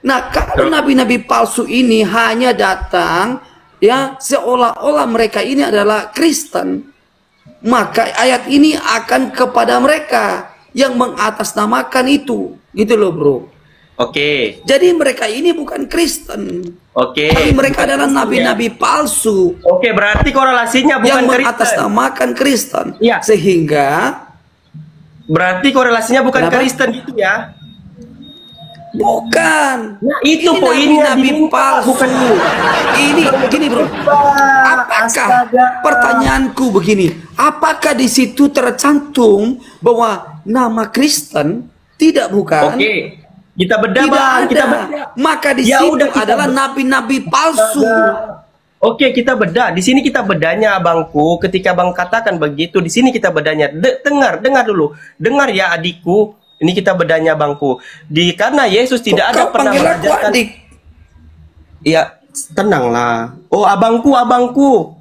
Nah, kalau nabi-nabi palsu ini hanya datang ya seolah-olah mereka ini adalah Kristen, maka ayat ini akan kepada mereka yang mengatasnamakan itu, gitu loh bro. Oke. Jadi mereka ini bukan Kristen. Oke. Tapi mereka adalah nabi-nabi palsu. Oke, berarti korelasinya bukan yang Kristen. mengatasnamakan Kristen. Iya. Sehingga berarti korelasinya bukan kenapa? Kristen gitu ya? Bukan. Nah, itu ini poinnya, nabi diminta, palsu. bukan Ini gini bro. Apakah Astaga. pertanyaanku begini? Apakah di situ tercantum bahwa nama Kristen? Tidak, bukan? Oke. Kita bedah, Tidak Bang. ada. Kita bedah. Maka di Ya situ udah, kita adalah nabi-nabi palsu. Oke, kita bedah. Di sini kita bedanya, abangku. Ketika abang katakan begitu, di sini kita bedanya. Dengar dulu. Dengar ya, adikku. Ini kita bedanya, abangku. Karena Yesus tidak ada pernah mengajarkan. Iya, tenanglah. Oh, abangku.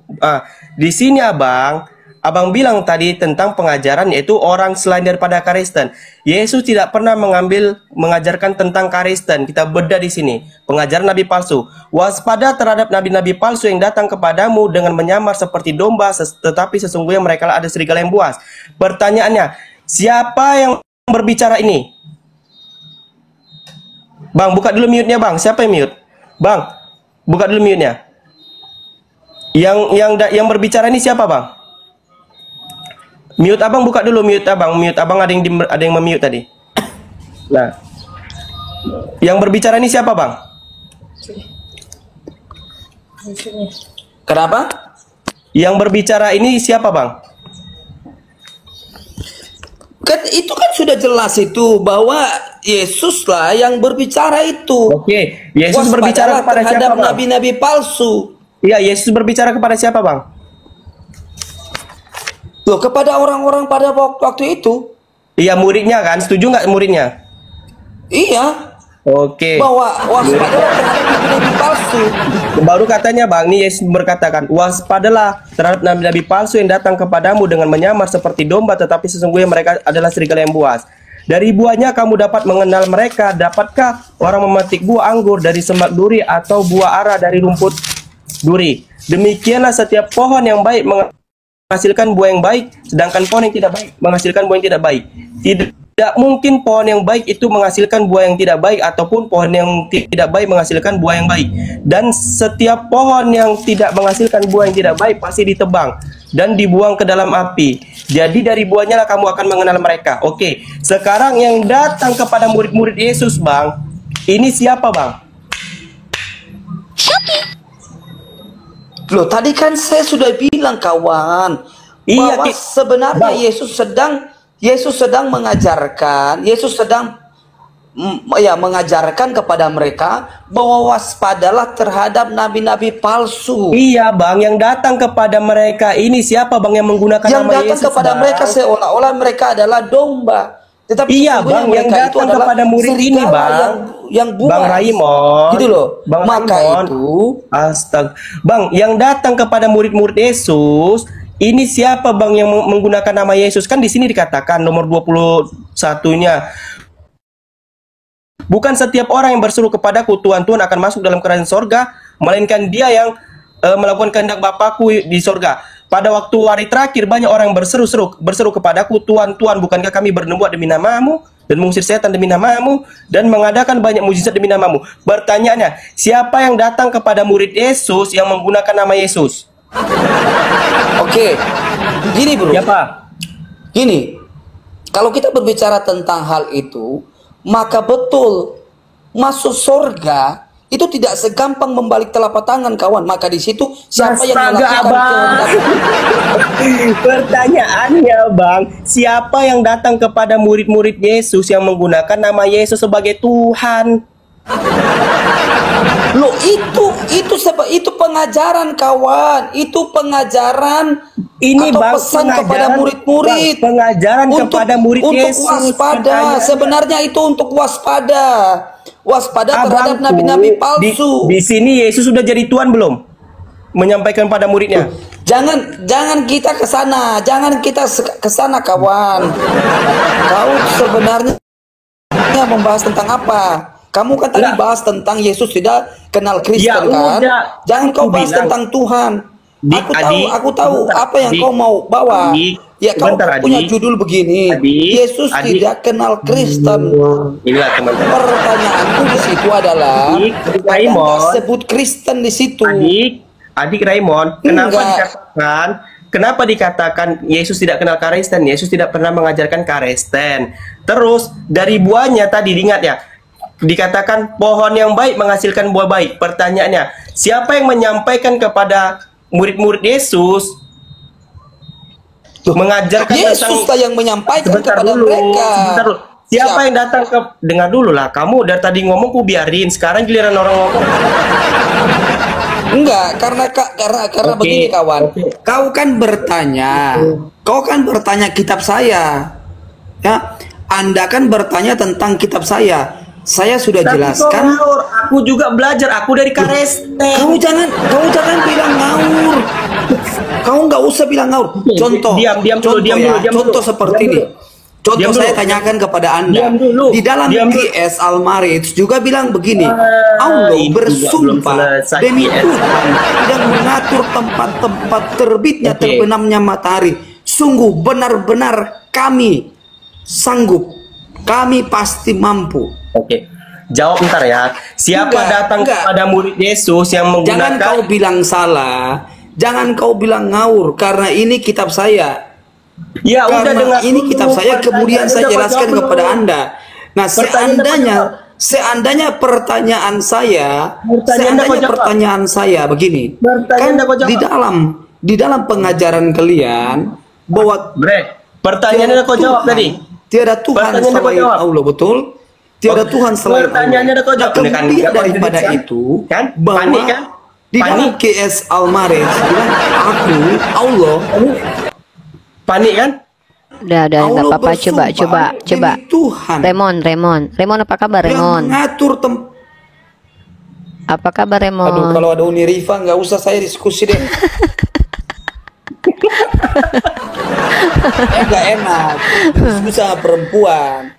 Di sini abang bilang tadi tentang pengajaran yaitu orang selain daripada Kristen. Yesus tidak pernah mengajarkan tentang Kristen. Kita bedah di sini. Pengajaran nabi palsu. Waspada terhadap nabi-nabi palsu yang datang kepadamu dengan menyamar seperti domba, tetapi sesungguhnya mereka ada serigala yang buas. Pertanyaannya, siapa yang berbicara ini? Bang, buka dulu mute-nya, Bang. Siapa yang mute? Bang, buka dulu mute-nya. Yang berbicara ini siapa, Bang? Mute abang, buka dulu mute abang. Mute abang ada yang memute tadi. Nah, yang berbicara ini siapa, Bang? Kenapa? Yang berbicara ini siapa, Bang? Kan itu kan sudah jelas itu bahwa Yesus lah yang berbicara itu. Oke, Yesus berbicara kepada siapa, Bang? Nabi-nabi palsu. Iya, Yesus berbicara kepada siapa, Bang? Loh, kepada orang-orang pada waktu itu. Iya, muridnya kan? Setuju nggak muridnya? Iya. Oke. Bahwa waspadalah terhadap nabi-nabi palsu. Baru katanya, Bang, ini Yesus berkatakan, waspadalah terhadap nabi-nabi palsu yang datang kepadamu dengan menyamar seperti domba, tetapi sesungguhnya mereka adalah serigala yang buas. Dari buahnya kamu dapat mengenal mereka. Dapatkah orang memetik buah anggur dari semak duri atau buah ara dari rumput duri? Demikianlah setiap pohon yang baik menghasilkan buah yang baik, sedangkan pohon yang tidak baik menghasilkan buah yang tidak baik. Tidak mungkin pohon yang baik itu menghasilkan buah yang tidak baik, ataupun pohon yang tidak baik menghasilkan buah yang baik. Dan setiap pohon yang tidak menghasilkan buah yang tidak baik pasti ditebang dan dibuang ke dalam api. Jadi dari buahnya lah kamu akan mengenal mereka. Oke, sekarang yang datang kepada murid-murid Yesus, Bang, ini siapa, Bang? Loh, tadi kan saya sudah bilang, kawan, bahwa sebenarnya Bang, Yesus sedang mengajarkan, Yesus sedang mengajarkan kepada mereka bahwa waspadalah terhadap nabi-nabi palsu. Iya, Bang, yang datang kepada mereka ini siapa, Bang, yang menggunakan yang nama datang Yesus, kepada Bang? mereka seolah-olah mereka adalah domba. Tetapi iya, Bang, yang datang kepada murid ini, Bang, yang buas. Bang Raimon, gitu loh. Bang Maka Raimon, itu, Bang, yang datang kepada murid-murid Yesus ini siapa, Bang, yang menggunakan nama Yesus? Kan di sini dikatakan nomor 21-nya. Bukan setiap orang yang berseru kepadaku, Tuhan, Tuhan, akan masuk dalam kerajaan sorga, melainkan dia yang melakukan kehendak Bapakku di sorga. Pada waktu hari terakhir banyak orang berseru kepadaku, Tuhan, Tuhan, bukankah kami bernubuat demi namamu dan mengusir setan demi namamu dan mengadakan banyak mujizat demi namamu? Pertanyaannya, siapa yang datang kepada murid Yesus yang menggunakan nama Yesus? Oke, gini bro. Siapa? Gini, kalau kita berbicara tentang hal itu, maka betul masuk surga itu tidak segampang membalik telapak tangan, kawan. Maka di situ siapa yang melakukan kehendak? Pertanyaannya, Bang, siapa yang datang kepada murid-murid Yesus yang menggunakan nama Yesus sebagai Tuhan? Loh, itu pengajaran, kawan. Itu pengajaran ini, atau Bang, pesan kepada murid-murid. Pengajaran kepada murid Yesus. Untuk waspada. Sebenarnya itu untuk waspada. Waspada terhadap nabi-nabi palsu. Di sini Yesus sudah jadi Tuhan belum? Menyampaikan pada muridnya. Jangan kita ke sana. Jangan kita ke sana, kawan. Kau sebenarnya membahas tentang apa? Kamu kan tadi bahas tentang Yesus tidak kenal Kristen Ya kan? udah, Jangan kau aku bahas bilang. tentang Tuhan. Dik, Aku tahu sebentar, apa yang Dik, kau mau bawa. Dik, Ya kau sebentar, punya Adik. judul begini. Adik, Yesus Adik. tidak kenal Kristen. Inilah teman-teman. Pertanyaanku di situ adalah, Adik ada Raymond. nggak sebut Kristen di situ? Adik Raymond, Enggak. kenapa dikatakan Yesus tidak kenal Kristen? Yesus tidak pernah mengajarkan Kristen. Terus dari buahnya tadi ingat ya, dikatakan pohon yang baik menghasilkan buah baik. Pertanyaannya, siapa yang menyampaikan kepada murid-murid Yesus mengajarkan Yesus lah yang menyampaikan sebentar kepada dulu, mereka. sebentar dulu. Siapa yang datang ke dengar dulu lah. Kamu dari tadi ngomong ku biarin. Sekarang giliran orang ngomong. Enggak, karena Oke, begini kawan. oke. Kau kan bertanya kitab saya. Ya, Anda kan bertanya tentang kitab saya. Saya sudah Tapi jelaskan. kau ngawur. Aku juga belajar. Aku dari Kristen. Kau jangan bilang ngawur. Kau nggak usah bilang ngawur. Contoh, Diam dulu, contoh diam ya, dulu, diam contoh dulu. seperti Diam ini. dulu. Contoh Diam saya dulu. tanyakan kepada Anda. Diam dulu. Di dalam Diam dulu. QS Al-Marij juga bilang begini. Allah ini juga belum bersumpah selesai, demi QS. Tuhan yang mengatur tempat-tempat terbitnya Oke. terbenamnya matahari. Sungguh benar-benar kami sanggup. Kami pasti mampu. Oke. Jawab ntar ya. Siapa Enggak, datang enggak. kepada murid Yesus yang Jangan menggunakan kau bilang salah. Jangan kau bilang ngawur karena ini kitab saya. Ya udah Karena dengar ini dulu, kitab saya kemudian pertanyaannya saya dapat jelaskan jawab kepada dulu. Anda. Nah, Pertanyaan seandainya pertanyaan saya, Pertanyaan dapat jawab. pertanyaan saya begini. Pertanyaan Kan dapat jawab. di dalam pengajaran kalian bahwa Bre, pertanyaannya kau jawab Tuhan, tadi. tiada Tuhan Pertanyaannya kau selain jawab. Allah, betul? Tiada Oke. Tuhan selain Pertanyaannya Allah. kau jawab. Nah, Kan, kemudian kan, daripada kan? itu, Kan? bahwa Panik, kan? di dalam Panik. QS Al-Marij bilang aku Allah. Panik kan? Udah, nggak Allah apa-apa. bersumpah Coba. demi Tuhan Remon, apa kabar yang Remon? mengatur Apa kabar Aduh, Remon? kalau ada Uni Rifa nggak usah saya diskusi deh. Nggak enak diskusi sama perempuan.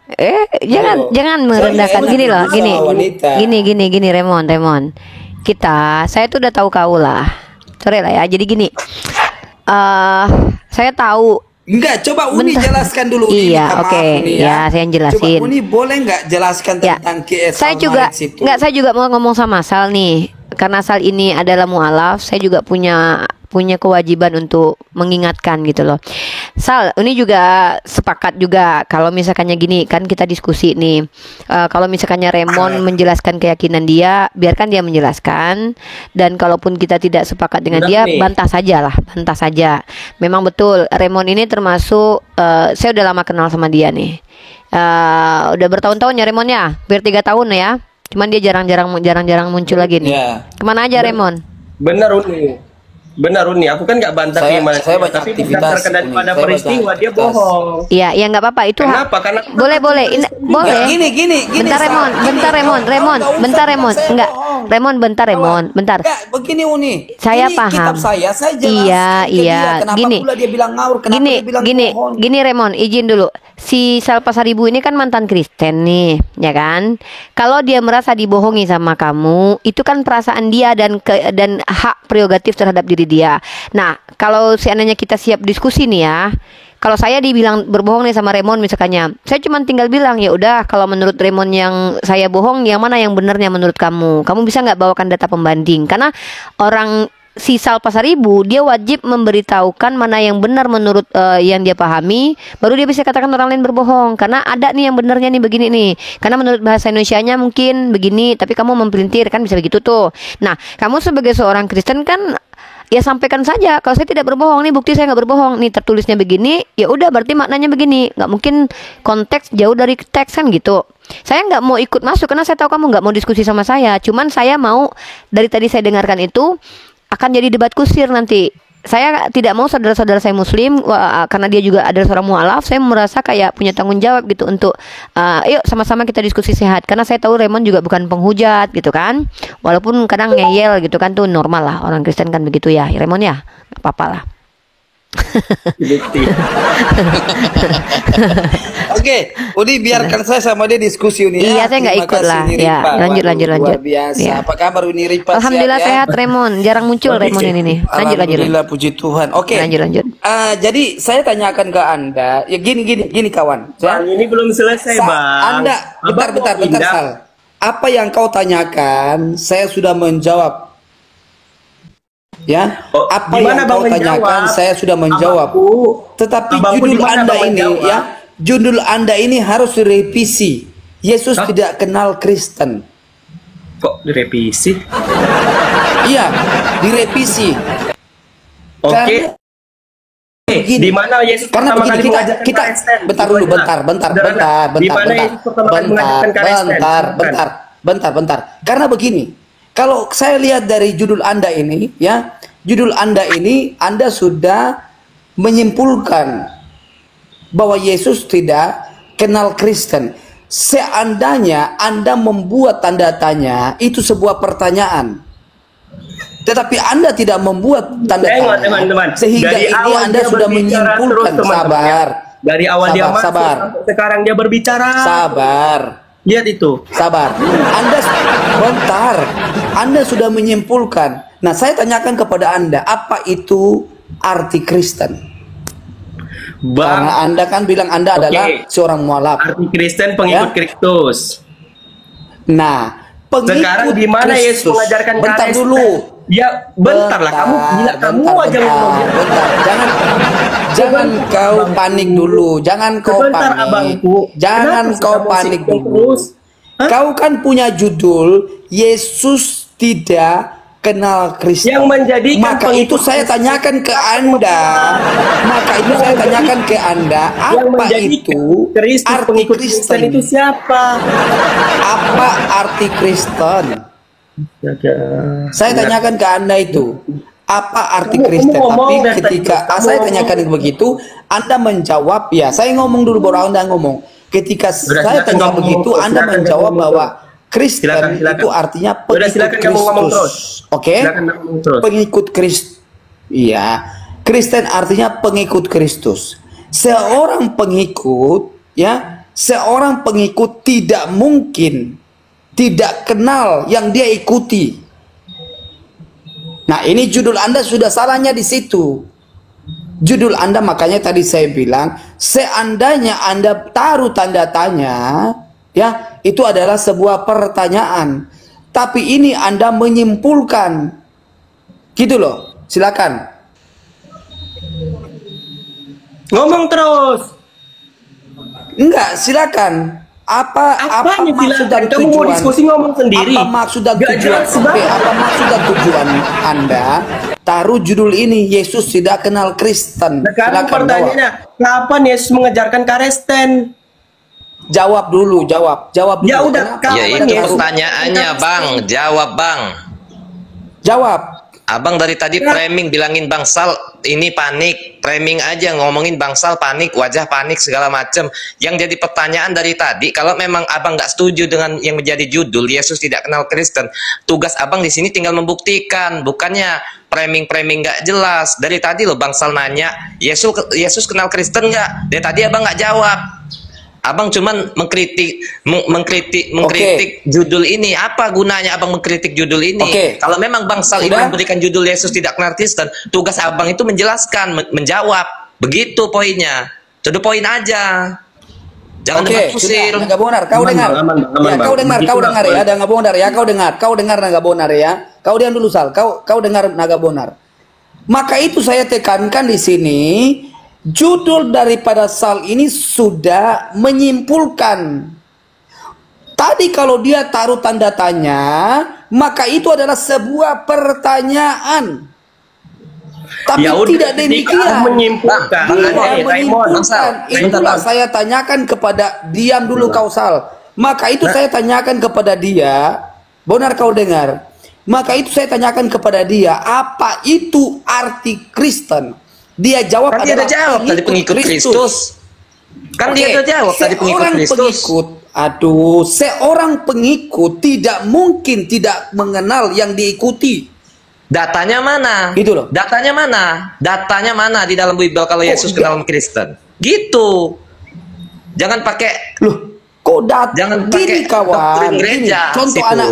Jangan Aduh. merendahkan. Saya Gini enak loh, sama gini, wanita. gini, Remon. Saya tuh udah tahu kau lah. Sorry lah ya. Jadi gini, saya tahu. Enggak, coba Uni Bentar. jelaskan dulu. Uni, Iya, minta maaf, oke. Uni, Ya, saya yang jelasin. Coba Uni boleh nggak jelaskan Ya, tentang KS saya juga Al-Marij itu? saya juga mau ngomong sama Sal nih, karena Sal ini adalah mualaf. Saya juga punya kewajiban untuk mengingatkan gitu loh. Sal, ini juga sepakat juga kalau misalkannya gini kan kita diskusi nih. Kalau misalkannya Remon menjelaskan keyakinan dia, biarkan dia menjelaskan. Dan kalaupun kita tidak sepakat dengan Udah dia, nih. bantah saja. Memang betul Remon ini termasuk saya udah lama kenal sama dia nih. Udah bertahun-tahun ya Remon ya, hampir 3 tahun ya. Cuman dia jarang-jarang muncul lagi nih. Ya. Kemana aja Remon? Benar Uni, aku kan nggak bantah gimana Saya banyak tapi aktivitas, berdasarkan Uni. daripada Saya peristiwa banyak dia aktivitas. bohong. Iya, ya nggak apa-apa itu. Kenapa? Karena boleh. Boleh. Gini, Bentar Sal, Remon, gini. bentar Remon, Kau nggak usah bentar bilang Remon, saya enggak, bohong. Remon, bentar Remon, bentar. Enggak, begini Uni. Saya Ini paham. kitab saya jelaskan Iya, ke dia. Kenapa gini. pula dia bilang ngawur? Kenapa dia bilang bohong? Gini Remon, izin dulu. Si Sal Pasaribu ini kan mantan Kristen nih, ya kan? Kalau dia merasa dibohongi sama kamu, itu kan perasaan dia dan hak prerogatif terhadap diri dia. Nah, kalau seandainya kita siap diskusi nih ya, kalau saya dibilang berbohong nih sama Remon misalkannya, saya cuma tinggal bilang ya udah kalau menurut Remon yang saya bohong, yang mana yang benarnya menurut kamu? Kamu bisa nggak bawakan data pembanding? Karena orang si Sal Pasaribu dia wajib memberitahukan mana yang benar menurut yang dia pahami, baru dia bisa katakan orang lain berbohong. Karena ada nih yang benarnya nih begini nih. Karena menurut bahasa Indonesianya mungkin begini, tapi kamu mempelintir kan bisa begitu tuh. Nah, kamu sebagai seorang Kristen kan ya sampaikan saja kalau saya tidak berbohong nih, bukti saya nggak berbohong nih, tertulisnya begini, ya udah berarti maknanya begini. Nggak mungkin konteks jauh dari teks kan gitu. Saya nggak mau ikut masuk karena saya tahu kamu nggak mau diskusi sama saya. Cuman saya mau, dari tadi saya dengarkan itu akan jadi debat kusir nanti. Saya tidak mau saudara-saudara saya Muslim, karena dia juga adalah seorang mualaf. Saya merasa kayak punya tanggung jawab gitu untuk yuk sama-sama kita diskusi sehat. Karena saya tahu Raymond juga bukan penghujat gitu kan. Walaupun kadang ngeyel gitu kan, tuh normal lah, orang Kristen kan begitu ya Raymond ya, nggak apa-apa lah. Oke, Oke, Udi biarkan saya sama dia diskusi Uni. Iya, Ya. saya nggak Terima ikut kasih, lah. Uni Ya, Ripa. lanjut, Waduh, lanjut. Luar biasa. Ya. Apa kabar Uni Ripa? Alhamdulillah Sehat, ya? sehat Raymond. Jarang muncul Raymond ini nih. Lanjut, lanjut. Alhamdulillah, puji Tuhan. Oke. Lanjut. Jadi saya tanyakan ke Anda, ya gini kawan. Bang, ini belum selesai, Bang. Anda, Abang bentar, mau pindah? Sal. Apa yang kau tanyakan, saya sudah menjawab. Ya, Oh, apa gimana yang Bang kau tanyakan, menjawab? saya sudah menjawab. Abangku- Tetapi abangku judul gimana Anda Bang ini, menjawab? ya, judul Anda ini harus direvisi. Yesus Hah? tidak kenal Kristen. Kok direvisi? Iya, direvisi. Oke. Karena begini. Di mana Yesus Karena pertama begini, kali mengajarkan kita Kristen? bentar dulu, Gimana? bentar. Di mana Yesus pertama kali mengajarkan Kristen? Bentar. Karena begini, kalau saya lihat dari judul Anda ini, ya, judul Anda ini, Anda sudah menyimpulkan bahwa Yesus tidak kenal Kristen. Seandainya Anda membuat tanda tanya, itu sebuah pertanyaan. Tetapi Anda tidak membuat tanda Tengok, tanya, teman-teman. sehingga Dari ini awal Anda dia sudah berbicara menyimpulkan. terus, teman-teman, Sabar. Dari awal dia masuk sabar. sampai sekarang dia berbicara. Sabar. Lihat itu. Sabar. Bentar. Anda sudah menyimpulkan. Nah, saya tanyakan kepada Anda, apa itu arti Kristen? Bang, Karena Anda kan bilang Anda adalah seorang mualaf. arti Kristen pengikut Ya. Kristus. Nah, pengikut Sekarang di mana Yesus Kristus. mengajarkan Bentar Kristen? dulu. Ya, bentar lah, kamu gila, kamu aja ngomong. bentar. Jangan kau panik dulu. Jangan kau Sebentar, panik. abangku. Jangan Kenapa kau kamu panik singgung dulu. terus? Hah? Kau kan punya judul Yesus tidak kenal Kristen. Yang menjadikan Maka itu pengikut saya Kristen tanyakan ke Anda. Maka itu saya tanyakan ke Anda, Yang apa menjadikan itu Kristus arti pengikut Kristen Kristen? itu siapa? Apa arti Kristen? Saya tanyakan ke Anda itu, apa arti Kamu Kristen? ngomong Tapi dari ketika tadi, kamu saya ngomong. tanyakan begitu, Anda menjawab, ya saya ngomong dulu baru Anda ngomong. Ketika Udah, saya silakan tanya kamu begitu, ngomong, Anda silakan menjawab kamu bahwa ngomong. Kristen Silakan. itu artinya Udah, pengikut silakan kamu ngomong terus. Kristus. Oke? Silakan kamu ngomong terus. Pengikut Kristus. Iya. Kristen artinya pengikut Kristus. Seorang pengikut, ya, seorang pengikut tidak mungkin tidak kenal yang dia ikuti. Nah, ini judul Anda sudah salahnya di situ. Judul Anda, makanya tadi saya bilang, seandainya Anda taruh tanda tanya, ya, itu adalah sebuah pertanyaan. Tapi ini Anda menyimpulkan. Gitu loh. Silakan. Ngomong terus. Enggak, silakan. Apa Apanya maksud dan silakan? Kamu mau tujuan? diskusi ngomong sendiri. Apa maksud dan Gak tujuan? jelas Oke, banget. apa maksud dan tujuan Anda taruh judul ini Yesus tidak kenal Kristen? Sekarang Silakan pertanyaannya, kapan Yesus mengajarkan Kristen? jawab dulu, jawab dulu. Ya udah, Kenapa kamu Ya Anda itu taruh- pertanyaannya bang, jawab bang. Jawab. Abang dari tadi framing bilangin Bang Sal ini panik, framing aja ngomongin Bang Sal panik, wajah panik segala macem. Yang jadi pertanyaan dari tadi, kalau memang abang nggak setuju dengan yang menjadi judul Yesus tidak kenal Kristen, tugas abang di sini tinggal membuktikan, bukannya framing nggak jelas. Dari tadi loh Bang Sal nanya, Yesus kenal Kristen nggak? Dari tadi abang nggak jawab. Abang cuman mengkritik judul ini. Apa gunanya abang mengkritik judul ini? Oke. Kalau memang Bang Sal itu Sudah? memberikan judul Yesus tidak kenal Kristen, tugas abang itu menjelaskan, menjawab. Begitu poinnya. To the point aja. Jangan Oke, debat kusir. sudah, Naga Bonar, kau Aman, dengar. Bang, aman, Ya, Bang. kau dengar Begitulah, ya, Naga Bonar ya, kau dengar Naga Bonar ya. Kau diam dulu Sal, kau dengar Naga Bonar. Maka itu saya tekankan di sini, judul daripada Sal ini sudah menyimpulkan. Tadi kalau dia taruh tanda tanya, maka itu adalah sebuah pertanyaan. Tapi Ya udah, tidak ketika demikian. menyimpulkan. Bang, Tidak Raymond, menyimpulkan. Bang Sal, Itulah Bang. saya tanyakan kepada, diam dulu kau Sal. Maka itu saya tanyakan kepada dia, Bonar kau dengar. Maka itu saya tanyakan kepada dia, apa itu arti Kristen? Dia jawab Kan dia adalah udah jawab tadi pengikut Kristus. Kan dia Oke, udah jawab tadi pengikut seorang Kristus. seorang pengikut tidak mungkin tidak mengenal yang diikuti. Datanya mana? Gitu loh. Datanya mana? Datanya mana di dalam Bible kalau Yesus enggak. kenal Kristen? Gitu. Jangan pakai Loh, kok Jangan gini pakai kawan? doktrin Gini, gereja contoh situ.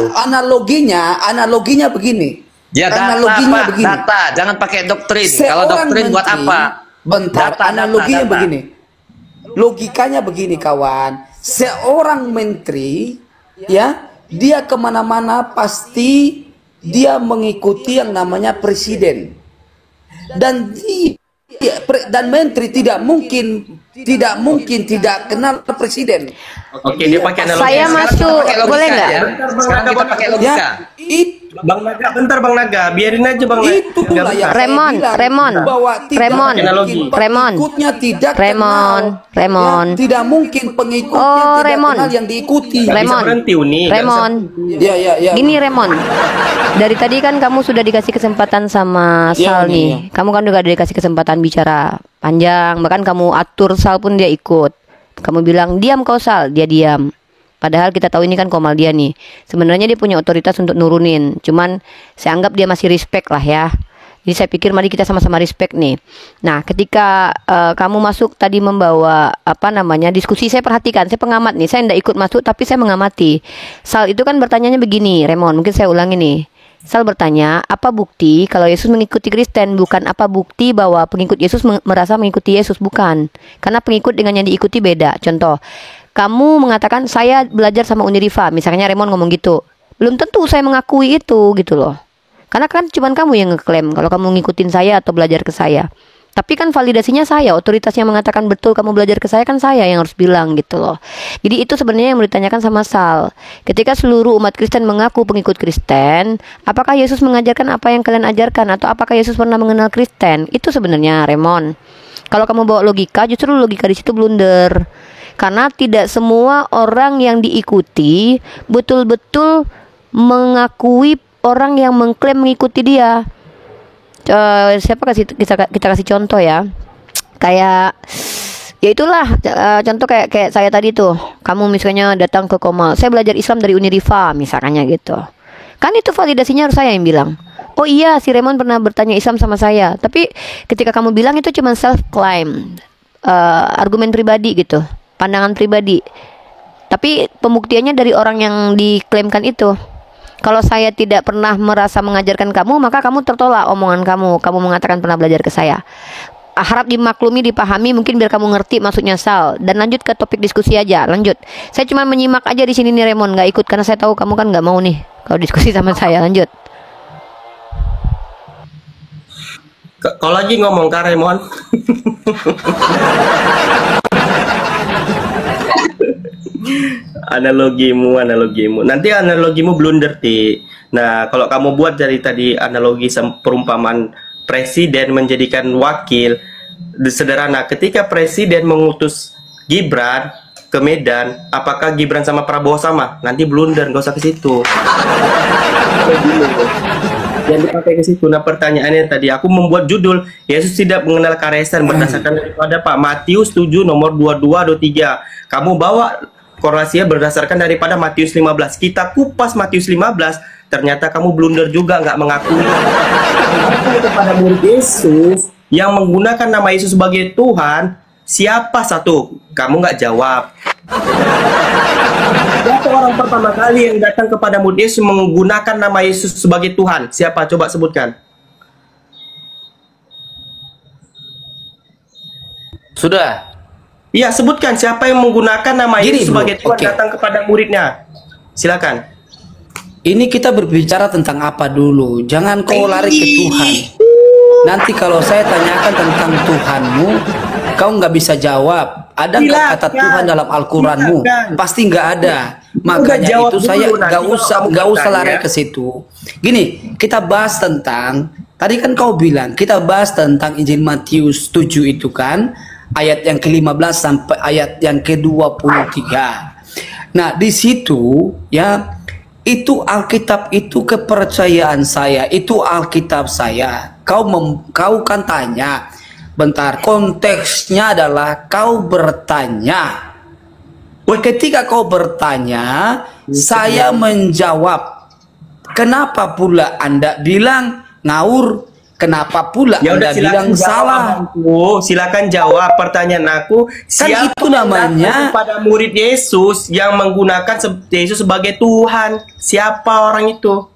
analoginya begini. ya data, Analoginya Pak, begini. data. Jangan pakai doktrin. Kalau Seorang doktrin buat menteri, apa? Bentar, Data, analoginya data. begini. Logikanya begini kawan. Seorang menteri, ya, dia kemana-mana pasti dia mengikuti yang namanya presiden. Dan dan menteri tidak mungkin tidak kenal presiden. Oke, dia pakai analogi. Saya Sekarang masuk, kita pakai logika boleh nggak? ya. Sekarang kita pakai logika. Ya, Bang Naga, bentar Bang Naga, biarin aja Bang Naga. itulah yang saya Remon, bilang, Remon, bahwa tidak Remon, mungkin Remon, pengikutnya tidak Remon, kenal. Remon. Ya, tidak mungkin pengikutnya Oh, tidak Remon. kenal yang diikuti. Nggak bisa Remon, berhenti, Uni. Nggak Remon. Ya. Gini Remon, dari tadi kan kamu sudah dikasih kesempatan sama Ya, Sal Uni, nih. ya. Kamu kan juga dikasih kesempatan bicara panjang. Bahkan kamu atur Sal pun dia ikut. Kamu bilang diam kau Sal, dia diam. Padahal kita tahu ini kan komal dia nih. Sebenarnya dia punya otoritas untuk nurunin. Cuman saya anggap dia masih respect lah ya. Jadi saya pikir mari kita sama-sama respect nih. Nah, ketika kamu masuk tadi membawa apa namanya diskusi, saya perhatikan, saya pengamat nih. Saya tidak ikut masuk tapi saya mengamati. Sal itu kan bertanyanya begini, Remon. Mungkin saya ulangi nih. Sal bertanya, apa bukti kalau Yesus mengikuti Kristen? Bukan apa bukti bahwa pengikut Yesus merasa mengikuti Yesus, bukan. Karena pengikut dengan yang diikuti beda. Contoh, kamu mengatakan saya belajar sama Uniriva, misalnya Remon ngomong gitu. Belum tentu saya mengakui itu gitu loh. Karena kan cuman kamu yang ngeklaim kalau kamu ngikutin saya atau belajar ke saya. Tapi kan validasinya saya, otoritas yang mengatakan betul kamu belajar ke saya kan saya yang harus bilang gitu loh. Jadi itu sebenarnya yang mau ditanyakan sama Sal. Ketika seluruh umat Kristen mengaku pengikut Kristen, apakah Yesus mengajarkan apa yang kalian ajarkan atau apakah Yesus pernah mengenal Kristen? Itu sebenarnya Remon. Kalau kamu bawa logika, justru logika di situ blunder. Karena tidak semua orang yang diikuti betul-betul mengakui orang yang mengklaim mengikuti dia. Siapa kita kasih contoh ya, kayak ya itulah contoh kayak saya tadi tuh, kamu misalnya datang ke Komal, saya belajar Islam dari Uniriva misalnya gitu, kan itu validasinya harus saya yang bilang, oh iya si Remon pernah bertanya Islam sama saya. Tapi ketika kamu bilang itu cuma self claim, argumen pribadi gitu, pandangan pribadi, tapi pembuktiannya dari orang yang diklaimkan itu. Kalau saya tidak pernah merasa mengajarkan kamu, maka kamu tertolak omongan kamu. Kamu mengatakan pernah belajar ke saya. Harap dimaklumi, dipahami, mungkin biar kamu ngerti maksudnya Sal. Dan lanjut ke topik diskusi aja. Lanjut. Saya cuma menyimak aja di sini nih Remon, nggak ikut karena saya tahu kamu kan nggak mau nih kalau diskusi sama saya. Lanjut. Kau lagi ngomong Kak Remon. analogimu nanti analogimu blunder Ti. Nah kalau kamu buat dari tadi analogi perumpamaan presiden menjadikan wakil, sederhana, ketika presiden mengutus Gibran ke Medan, apakah Gibran sama Prabowo sama? Nanti blunder, gak usah ke situ. Yang dipakai ke situ. Nah pertanyaannya tadi aku membuat judul Yesus tidak mengenal karesan berdasarkan daripada Pak Matius 7 nomor 22 23. Kamu bawa korelasinya berdasarkan daripada Matius 15. Kita kupas Matius 15, ternyata kamu blunder juga, nggak mengakui kepada murid Yesus yang menggunakan nama Yesus sebagai Tuhan. Siapa satu? Kamu nggak jawab. Siapa orang pertama kali yang datang kepada murid Yesus menggunakan nama Yesus sebagai Tuhan? Siapa? Coba sebutkan. Sudah. Iya, sebutkan siapa yang menggunakan nama Gini, Yesus sebagai bro. Tuhan Oke. datang kepada muridnya. Silakan. Ini kita berbicara tentang apa dulu. Jangan kau lari ke Tuhan. Nanti kalau saya tanyakan tentang Tuhanmu, kau nggak bisa jawab. Ada nggak kata Silakan. Tuhan dalam Al-Quranmu? Silakan. Pasti nggak ada. Udah Makanya jawab itu dulu, saya nanti kalau nggak kamu usah lari bertanya. ke situ. Gini, kita bahas tentang, tadi kan kau bilang kita bahas tentang Injil Matius 7 itu kan, ayat yang ke-15 sampai ayat yang ke-23. Nah, di situ ya, itu Alkitab, itu kepercayaan saya, itu Alkitab saya. Kau kan tanya, bentar, konteksnya adalah kau bertanya. Ketika kau bertanya, saya menjawab. Kenapa pula Anda bilang ngawur? Kenapa pula Ya udah Anda silakan bilang jawab, salah? abangku. Silakan jawab pertanyaan aku. Kan Siapa itu yang namanya- datang kepada murid Yesus yang menggunakan Yesus sebagai Tuhan? Siapa orang itu?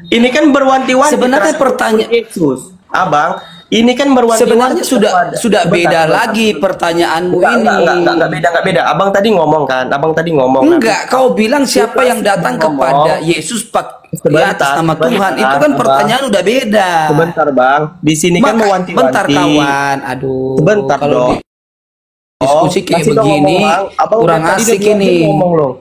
Ini kan berwanti-wanti. Sebenarnya terhadap pertanyaan- murid Yesus, abang. Ini kan berwanti-wanti. Sebenarnya sudah Sebentar, beda sebentar. lagi pertanyaanmu Enggak, ini. enggak beda. Abang tadi ngomong kan? Abang tadi ngomong. Enggak, kau bilang siapa yang datang kepada Yesus Sebentar, atas nama sebentar, Tuhan. Itu kan Abang. pertanyaan udah beda. Sebentar, Bang. Di sini kan mewanti-wanti. Bentar kawan, aduh. Sebentar kalau dong. diskusi kayak Masih dong begini ngomong, Bang. Abang kurang udah tadi asik udah 2 jam ini. ngomong loh.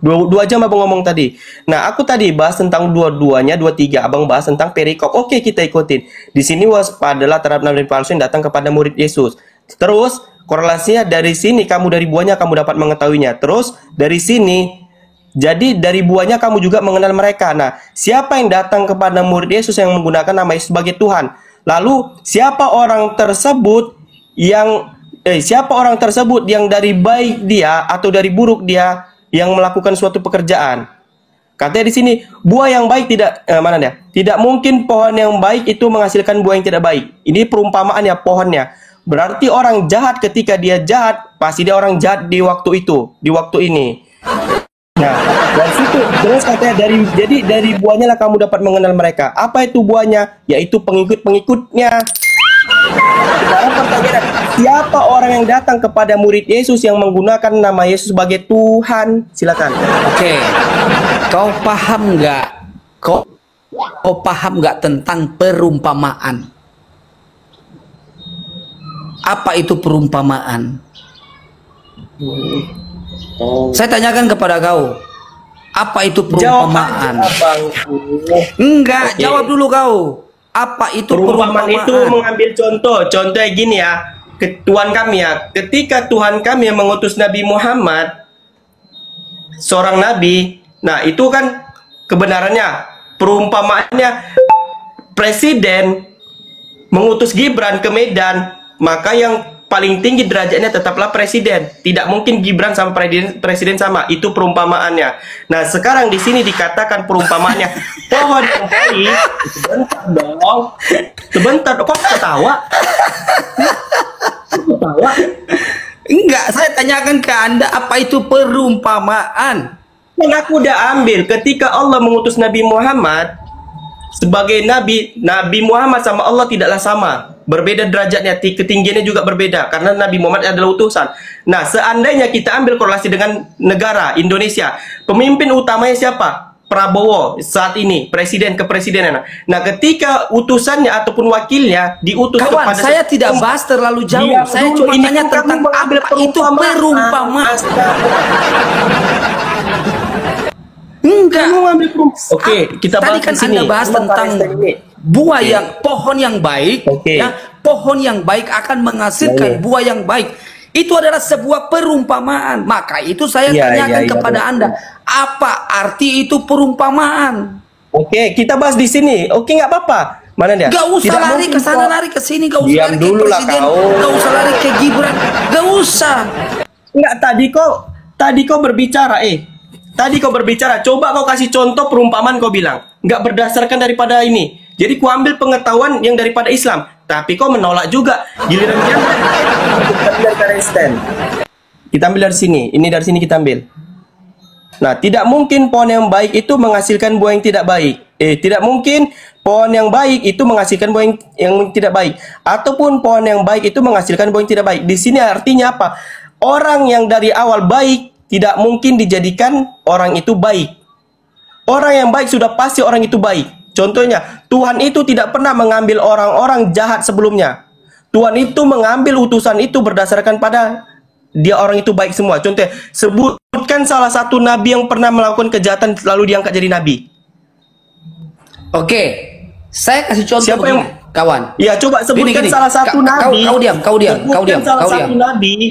Dua jam abang ngomong tadi. Nah, aku tadi bahas tentang dua-duanya, 2-3. Abang bahas tentang perikop. Oke, kita ikutin. Di sini waspadalah terhadap nabi palsu yang datang kepada murid Yesus. Terus korelasinya dari sini, kamu dari buahnya kamu dapat mengetahuinya. Terus dari sini, jadi dari buahnya kamu juga mengenal mereka. Nah, siapa yang datang kepada murid Yesus yang menggunakan nama Yesus sebagai Tuhan? Lalu siapa orang tersebut yang dari baik dia atau dari buruk dia yang melakukan suatu pekerjaan? Katanya di sini, buah yang baik tidak mungkin pohon yang baik itu menghasilkan buah yang tidak baik. Ini perumpamaannya pohonnya. Berarti orang jahat ketika dia jahat, pasti dia orang jahat di waktu itu, di waktu ini. Nah, dari situ terus katanya dari buahnya lah kamu dapat mengenal mereka. Apa itu buahnya? Yaitu pengikut-pengikutnya. Sekarang pertanyaan, siapa orang yang datang kepada murid Yesus yang menggunakan nama Yesus sebagai Tuhan? Silakan. Oke. Kau paham nggak? Kau paham nggak tentang perumpamaan? Apa itu perumpamaan? Saya tanyakan kepada kau. Apa itu perumpamaan? Enggak, Oke. jawab dulu kau. Apa itu Perumpamaan perumpamaan? itu mengambil contohnya gini ya. Tuhan kami ya, ketika Tuhan kami yang mengutus Nabi Muhammad, seorang nabi, nah itu kan kebenarannya, perumpamaannya presiden mengutus Gibran ke Medan, maka yang paling tinggi derajatnya tetaplah presiden. Tidak mungkin Gibran sama presiden sama. Itu perumpamaannya. Nah, sekarang di sini dikatakan perumpamaannya pohon yang baik. Sebentar dong. Sebentar. Kok ketawa? Ketawa? Enggak, saya tanyakan ke Anda apa itu perumpamaan? Kan aku udah ambil ketika Allah mengutus Nabi Muhammad sebagai nabi. Nabi Muhammad sama Allah tidaklah sama. Berbeda derajatnya, ketinggiannya juga berbeda karena Nabi Muhammad adalah utusan. Nah, seandainya kita ambil korelasi dengan negara Indonesia, pemimpin utamanya siapa? Prabowo saat ini, presiden kepresidenan. Nah, ketika utusannya ataupun wakilnya diutus Kawan, kepada saya tidak bahas terlalu jauh. Diam Saya dulu, cuma ini tanya kan tentang kamu mengambil apa itu perumpamaan. Enggak. Kamu ngambil perumpamaan. Oke, kita Tadi bahas kan di sini. Anda bahas tentang buah yang pohon yang baik, Oke. ya, pohon yang baik akan menghasilkan buah yang baik. Itu adalah sebuah perumpamaan. Maka itu saya tanyakan kepada Anda, apa arti itu perumpamaan? Oke, kita bahas di sini. Oke, nggak apa-apa. Mana dia? Gak usah Tidak lari mungkin ke sana, kok. lari ke sini, gak usah Diam lari ke dulu lah presiden, kau. gak usah lari ke Gibran, gak usah. Enggak, tadi kau berbicara, Tadi kau berbicara, coba kau kasih contoh perumpamaan kau bilang. Nggak berdasarkan daripada ini. Jadi ku ambil pengetahuan yang daripada Islam. Tapi kau menolak juga. Giliran dia dari Kristen. Kita ambil dari sini. Ini dari sini kita ambil. Nah, tidak mungkin pohon yang baik itu menghasilkan buah yang tidak baik. Tidak mungkin pohon yang baik itu menghasilkan buah yang tidak baik. Ataupun pohon yang baik itu menghasilkan buah yang tidak baik. Di sini artinya apa? Orang yang dari awal baik tidak mungkin dijadikan orang itu baik. Orang yang baik sudah pasti orang itu baik. Contohnya, Tuhan itu tidak pernah mengambil orang-orang jahat sebelumnya. Tuhan itu mengambil utusan itu berdasarkan pada dia orang itu baik semua. Contohnya, sebutkan salah satu nabi yang pernah melakukan kejahatan lalu diangkat jadi nabi. Oke, saya kasih contoh Siapa begini, yang- kawan. Ya, coba sebutkan Gini. salah satu nabi. Kau diam.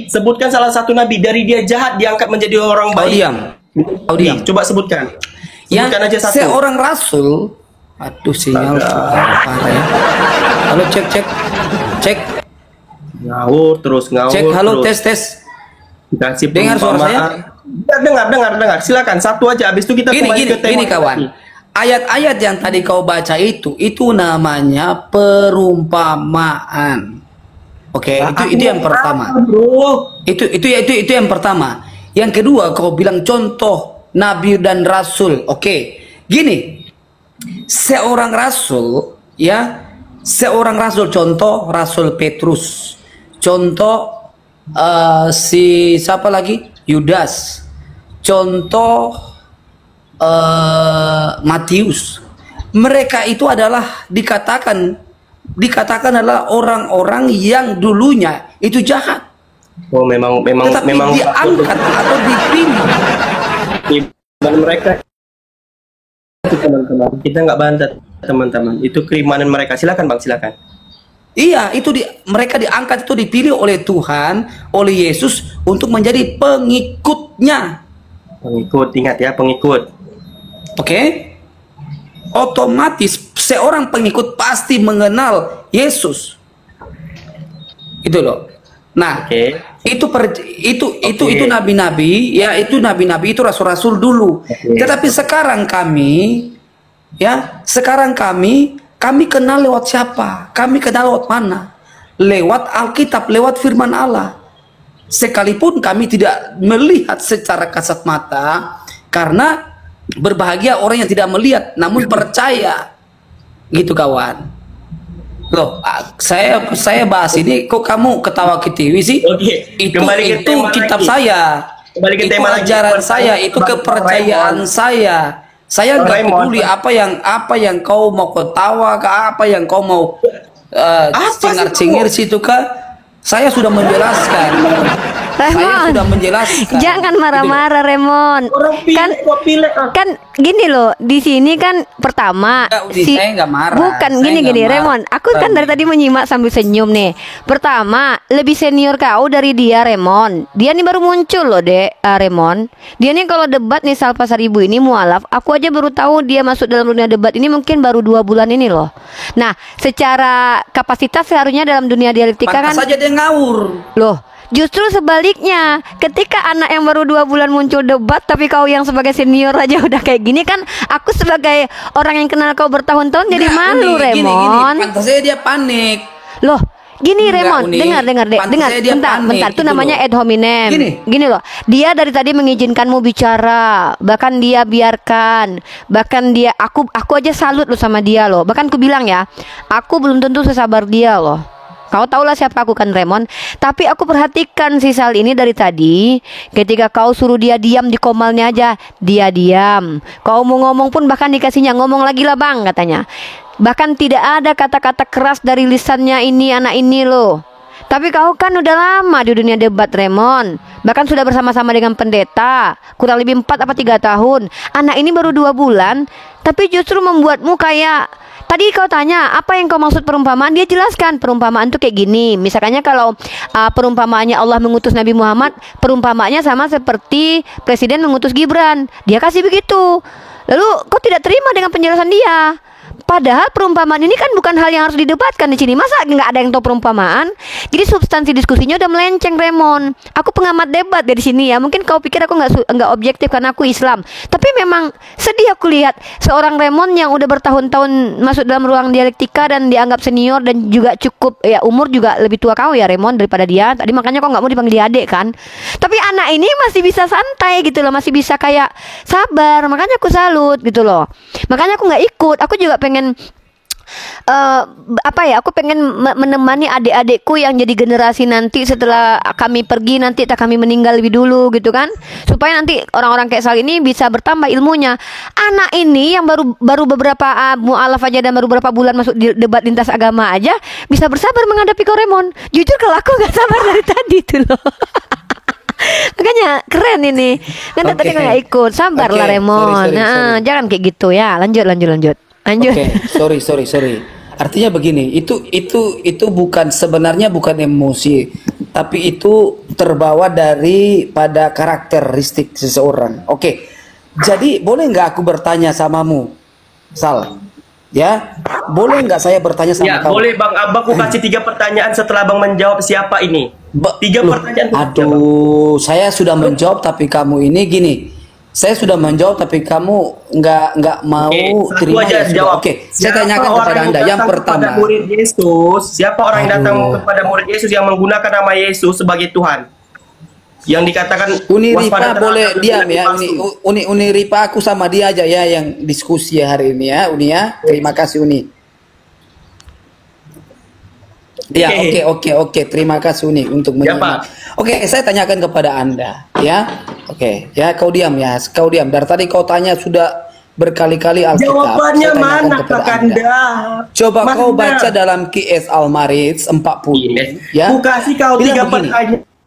Sebutkan salah satu nabi dari dia jahat diangkat menjadi orang Kau baik. diam. Kau diam. Coba sebutkan. Ya, Sebutkan aja satu. seorang rasul. Aduh, sinyal parah ya. Halo, cek. Ngawur terus. Cek, halo, tes. Kasih Dengar suara perumpamaan. Dengar. Silakan satu aja. Habis itu kita kembali ke tema Gini kawan. tadi. ayat-ayat yang tadi kau baca itu namanya perumpamaan. Oke, itu yang pertama. Itu yang pertama. Yang kedua, kau bilang contoh nabi dan rasul. Oke. Gini. Seorang rasul, ya, seorang rasul, contoh Rasul Petrus, contoh si siapa lagi, Yudas, contoh Matius. Mereka itu adalah dikatakan adalah orang-orang yang dulunya itu jahat. Oh, memang Tetapi diangkat atau dipilih. Dan mereka itu teman-teman, kita nggak bantah teman-teman, itu keimanan mereka. Silakan Bang, silakan. Iya, itu mereka diangkat, itu dipilih oleh Tuhan, oleh Yesus untuk menjadi pengikutnya. Pengikut, ingat ya, pengikut. Oke? Otomatis seorang pengikut pasti mengenal Yesus. Itu loh. Nah, itu nabi-nabi, ya, itu nabi-nabi, itu rasul-rasul dulu. Tetapi sekarang kami kenal lewat siapa? Kami kenal lewat mana? Lewat Alkitab, lewat firman Allah. Sekalipun kami tidak melihat secara kasat mata, karena berbahagia orang yang tidak melihat namun percaya. Gitu kawan. Loh, saya bahas ini kok kamu ketawa ketiwi sih? Oke. Itu kitab lagi. saya. Kembali ke itu tema ajaran lagi. saya, itu kepercayaan saya. Saya nggak peduli apa yang kau mau ketawa, apa yang kau mau cengar-cengir situ kah? Saya sudah menjelaskan. Saya sudah menjelaskan. Jangan marah-marah, Remon. Kan gini loh, di sini kan pertama saya nggak marah. Bukan gini Remon. Aku kan dari tadi menyimak sambil senyum nih. Pertama, lebih senior kau dari dia, Remon. Dia nih baru muncul loh, Remon. Dia nih kalau debat nih Sal Pasaribu ini mualaf, aku aja baru tahu dia masuk dalam dunia debat ini mungkin baru 2 bulan ini loh. Nah, secara kapasitas seharusnya dalam dunia dialektika kan saja dia ngawur. loh. Justru sebaliknya, ketika anak yang baru 2 bulan muncul debat, tapi kau yang sebagai senior aja udah kayak gini kan, aku sebagai orang yang kenal kau bertahun-tahun jadi malu, Remon. Pantas saja dia panik. Loh, gini Remon, dengar, bentar, itu gitu namanya loh. ad hominem. Gini loh, dia dari tadi mengizinkanmu bicara, bahkan dia biarkan, bahkan dia, aku aja salut loh sama dia loh. Bahkan aku bilang ya, aku belum tentu sesabar dia loh. Kau tahulah siapa aku kan, Remon. Tapi aku perhatikan si Sal ini dari tadi. Ketika kau suruh dia diam di komalnya aja, dia diam. Kau mau ngomong pun bahkan dikasihnya, ngomong lagi lah bang katanya. Bahkan tidak ada kata-kata keras dari lisannya ini anak ini loh. Tapi kau kan udah lama di dunia debat, Remon. Bahkan sudah bersama-sama dengan pendeta, kurang lebih 4 apa 3 tahun. Anak ini baru 2 bulan, tapi justru membuatmu kayak, tadi kau tanya apa yang kau maksud perumpamaan, dia jelaskan perumpamaan tuh kayak gini. Misalnya kalau perumpamaannya Allah mengutus Nabi Muhammad, perumpamaannya sama seperti presiden mengutus Gibran. Dia kasih begitu. Lalu kau tidak terima dengan penjelasan dia. Padahal perumpamaan ini kan bukan hal yang harus didebatkan di sini. Masa nggak ada yang tahu perumpamaan? Jadi substansi diskusinya udah melenceng, Remon. Aku pengamat debat dari sini ya. Mungkin kau pikir aku nggak objektif karena aku Islam. Tapi memang sedih aku lihat seorang Remon yang udah bertahun-tahun masuk dalam ruang dialektika dan dianggap senior dan juga cukup ya, umur juga lebih tua kau ya Remon daripada dia. Tadi makanya kau nggak mau dipanggil adik kan? Tapi anak ini masih bisa santai gitu loh, masih bisa kayak sabar. Makanya aku salut gitu loh. Makanya aku nggak ikut. Aku juga pengen aku pengen menemani adik-adikku yang jadi generasi nanti setelah kami pergi, nanti kami meninggal lebih dulu gitu kan, supaya nanti orang-orang kayak Sal ini bisa bertambah ilmunya. Anak ini yang baru beberapa mualaf aja dan baru beberapa bulan masuk di debat lintas agama aja bisa bersabar menghadapi Koremon. Jujur kalau aku nggak sabar dari tadi tuh loh. Makanya keren ini. Kan tadi nggak ikut, sabar lah Remon. Sorry. Jangan kayak gitu ya. Lanjut. Sorry. Artinya begini, itu bukan, sebenarnya bukan emosi, tapi itu terbawa pada karakteristik seseorang. Oke. Jadi boleh nggak aku bertanya samamu, Sal? Ya, boleh nggak saya bertanya sama kamu? Ya, boleh Bang. Abang aku kasih 3 pertanyaan setelah Bang menjawab siapa ini. 3 pertanyaan. Aduh, saya sudah menjawab tapi kamu ini gini. Saya sudah menjawab tapi kamu nggak mau Oke, satu terima aja ya sudah. jawab. Oke, saya Siapa tanyakan orang kepada Anda yang datang pertama. kepada murid Yesus, siapa orang yang datang Aduh. kepada murid Yesus yang menggunakan nama Yesus sebagai Tuhan? Yang dikatakan Uni waspada Ripa terhadap boleh nabi diam ya. palsu. Uni Ripa aku sama dia aja ya yang diskusi hari ini ya Uni ya. Terima kasih Uni. Ya, oke. Terima kasih Uni untuk Ya, menyimak. Pak. Oke, saya tanyakan kepada Anda, ya. Oke, ya kau diam ya. Kau diam. Dari tadi kau tanya sudah berkali-kali Alkitab. Jawabannya Saya tanyakan mana kepada Kakanda? Coba Mana? kau baca dalam QS Al-Marid 40, ya. Ku kasih kau Bilang 3 begini.